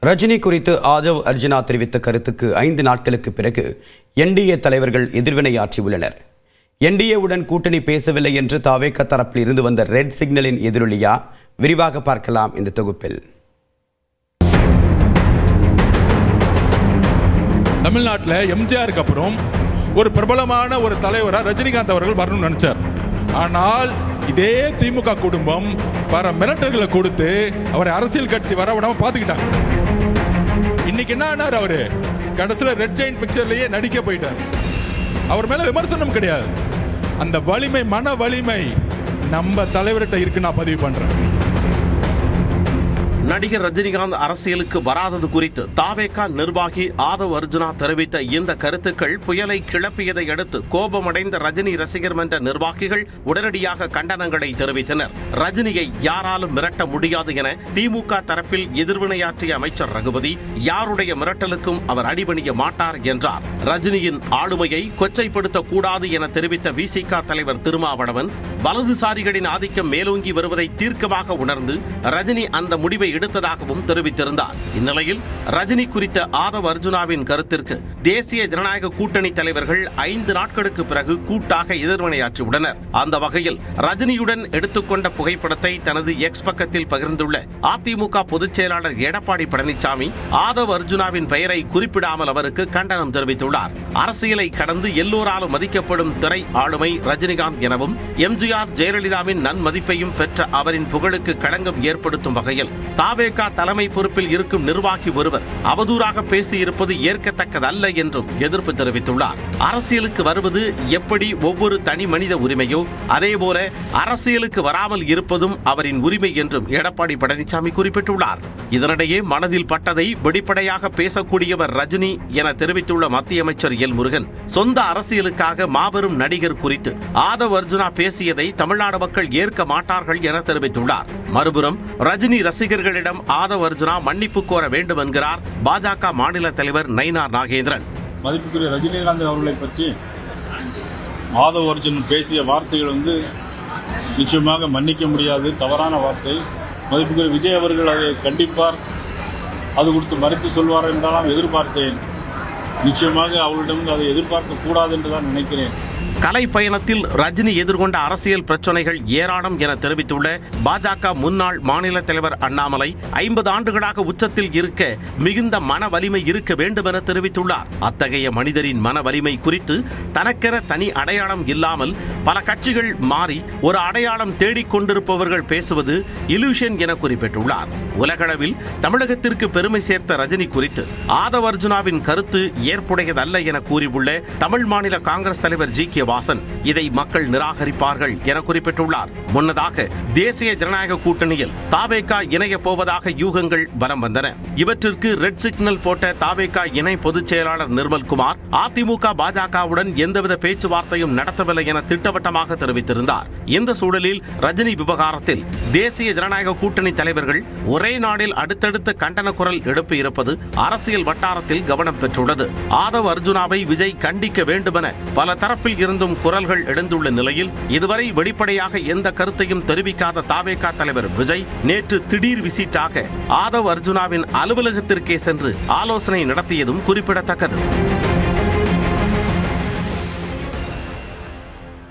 ரஜினி குறித்து ஆதவ் அர்ஜுனா தெரிவித்த கருத்துக்கு 5 நாட்களுக்கு பிறகு என்டிஏ தலைவர்கள் எதிர்வினையாற்றியுள்ளனர். என்டிஏவுடன் கூட்டணி பேசவில்லை என்று தாவேக தரப்பில் இருந்து வந்த ரெட் சிக்னலின் எதிரொலியா? விரிவாக பார்க்கலாம் இந்த தொகுப்பில். தமிழ்நாட்டில் எம்ஜிஆருக்கு அப்புறம் ஒரு பிரபலமான ஒரு தலைவராக ரஜினிகாந்த் அவர்கள் வரணும்னு நினைச்சார். ஆனால் இதே திமுக குடும்பம் பல மிரட்டல்களை கொடுத்து அவரை அரசியல் கட்சி வர விடாம பார்த்துக்கிட்டாங்க. இன்னைக்கு என்ன ஆனார்? அவரு கடைசியில் ரெட் ஜெயின்ட் பிக்சர்லயே நடிக்க போயிட்டார். அவர் மேல விமர்சனம் கிடையாது. அந்த வலிமை, மன வலிமை நம்ம தலைவர்கிட்ட இருக்கு. நான் பதிவு பண்றேன். நடிகர் ரஜினிகாந்த் அரசியலுக்கு வராதது குறித்து தாவேகா நிர்வாகி ஆதவ் அர்ஜுனா தெரிவித்த இந்த கருத்துக்கள் புயலை கிளப்பியதை அடுத்து கோபமடைந்த ரஜினி ரசிகர் மன்ற நிர்வாகிகள் உடனடியாக கண்டனங்களை தெரிவித்தனர். ரஜினியை யாராலும் மிரட்ட முடியாது என திமுக தரப்பில் எதிர்வினையாற்றிய அமைச்சர் ரகுபதி, யாருடைய மிரட்டலுக்கும் அவர் அடிபணிய மாட்டார் என்றார். ரஜினியின் ஆளுமையை கொச்சைப்படுத்தக் கூடாது என தெரிவித்த விசிக தலைவர் திருமாவளவன், வலதுசாரிகளின் ஆதிக்கம் மேலோங்கி வருவதை தீர்க்கமாக உணர்ந்து ரஜினி அந்த முடிவை எடுத்ததாகவும் தெரிவித்திருந்தார். இந்நிலையில் ரஜினி குறித்த ஆதவ் அர்ஜுனாவின் கருத்திற்கு தேசிய ஜனநாயக கூட்டணி தலைவர்கள் 5 நாட்களுக்கு பிறகு கூட்டாக எதிர்வினையாற்றியுள்ளனர். அந்த வகையில் ரஜினியுடன் எடுத்துக்கொண்ட புகைப்படத்தை தனது எக்ஸ் பக்கத்தில் பகிர்ந்துள்ள அதிமுக பொதுச் செயலாளர் எடப்பாடி பழனிசாமி ஆதவ் அர்ஜுனாவின் பெயரை குறிப்பிடாமல் அவருக்கு கண்டனம் தெரிவித்துள்ளார். அரசியலை கடந்து எல்லோராலும் மதிக்கப்படும் திரை ஆளுமை ரஜினிகாந்த் எனவும் எம்ஜிஆர் ஜெயலலிதாவின் நன்மதிப்பையும் பெற்ற அவரின் புகழுக்கு களங்கம் ஏற்படுத்தும் வகையில் தாவேகா தலைமை பொறுப்பில் இருக்கும் நிர்வாகி ஒருவர் அவதூறாக பேசியிருப்பது ஏற்கத்தக்கதல்ல என்றும் எதிர்ப்பு தெரிவித்துள்ளார். அரசியலுக்கு வருவது எப்படி ஒவ்வொரு தனி மனித உரிமையோ, அதேபோல அரசியலுக்கு வராமல் இருப்பதும் அவரின் உரிமை என்றும் எடப்பாடி பழனிசாமி குறிப்பிட்டுள்ளார். இதனிடையே மனதில் பட்டதை வெளிப்படையாக பேசக்கூடியவர் ரஜினி என தெரிவித்துள்ள மத்திய அமைச்சர் எல் முருகன், சொந்த அரசியலுக்காக மாபெரும் நடிகர் குறித்து ஆதவ் அர்ஜுனா பேசியதை தமிழ்நாடு மக்கள் ஏற்க மாட்டார்கள் என தெரிவித்துள்ளார். மறுபுறம் ரஜினி ரசிகர்களிடம் ஆதவ் அர்ஜுனா மன்னிப்பு கோர வேண்டும் என்கிறார் பாஜக மாநில தலைவர் நயினார் நாகேந்திரன். மதிப்புக்குரிய ரஜினிகாந்த் அவர்களை பற்றி ஆதவ் அர்ஜுன் பேசிய வார்த்தைகள் நிச்சயமாக மன்னிக்க முடியாது, தவறான வார்த்தை. மதிப்புக்குரிய விஜய் அவர்கள் அதை கண்டிப்பார், அது குறித்து மறுத்து சொல்வார் என்றாலும் எதிர்பார்த்தேன். நிச்சயமாக அவர்களிடம் அதை எதிர்பார்க்க கூடாது என்று தான் நினைக்கிறேன். கலை பயணத்தில் ரஜினி எதிர்கொண்ட அரசியல் பிரச்சனைகள் ஏராளம் என தெரிவித்துள்ள பாஜக முன்னாள் மாநில தலைவர் அண்ணாமலை, 50 ஆண்டுகளாக உச்சத்தில் இருக்க மிகுந்த மன வலிமை இருக்க வேண்டும் என தெரிவித்துள்ளார். அத்தகைய மனிதரின் மன வலிமை குறித்து தனக்கென தனி அடையாளம் இல்லாமல் பல கட்சிகள் மாறி ஒரு அடையாளம் தேடிக்கொண்டிருப்பவர்கள் பேசுவது இலூஷன் என குறிப்பிட்டுள்ளார். உலகளவில் தமிழகத்திற்கு பெருமை சேர்த்த ரஜினி குறித்து ஆதவ் அர்ஜுனாவின் கருத்து ஏற்புடையதல்ல என கூறியுள்ள தமிழ் மாநில காங்கிரஸ் தலைவர் ஜி.கே. வாசன், இதை மக்கள் நிராகரிப்பார்கள் என குறிப்பிட்டுள்ளார். முன்னதாக தேசிய ஜனநாயக கூட்டணியில் தாவேகா இணைய போவதாக யூகங்கள் பலம் வந்தன. இவற்றிற்கு ரெட் சிக்னல் போட்ட தாவேகா இணை பொதுச் செயலாளர் நிர்மல்குமார் அதிமுக பாஜகவுடன் எந்தவித பேச்சுவார்த்தையும் நடத்தவில்லை என திட்டவட்டமாக தெரிவித்திருந்தார். இந்த சூழலில் ரஜினி விவகாரத்தில் தேசிய ஜனநாயக கூட்டணி தலைவர்கள் ஒரே நாளில் அடுத்தடுத்த கண்டன குரல் எழுப்பி இருப்பது அரசியல் வட்டாரத்தில் கவனம் பெற்றுள்ளது. ஆதவ் அர்ஜுனாவை விஜய் கண்டிக்க வேண்டுமென பல தரப்பில் இருந்தும் குரல்கள் எழுந்துள்ள நிலையில் இதுவரை வெளிப்படையாக எந்த கருத்தையும் தெரிவிக்காத தாவேகா தலைவர் விஜய் நேற்று திடீர் விசிட்டாக ஆதவ் அர்ஜுனாவின் அலுவலகத்திற்கே சென்று ஆலோசனை நடத்தியதும் குறிப்பிடத்தக்கது.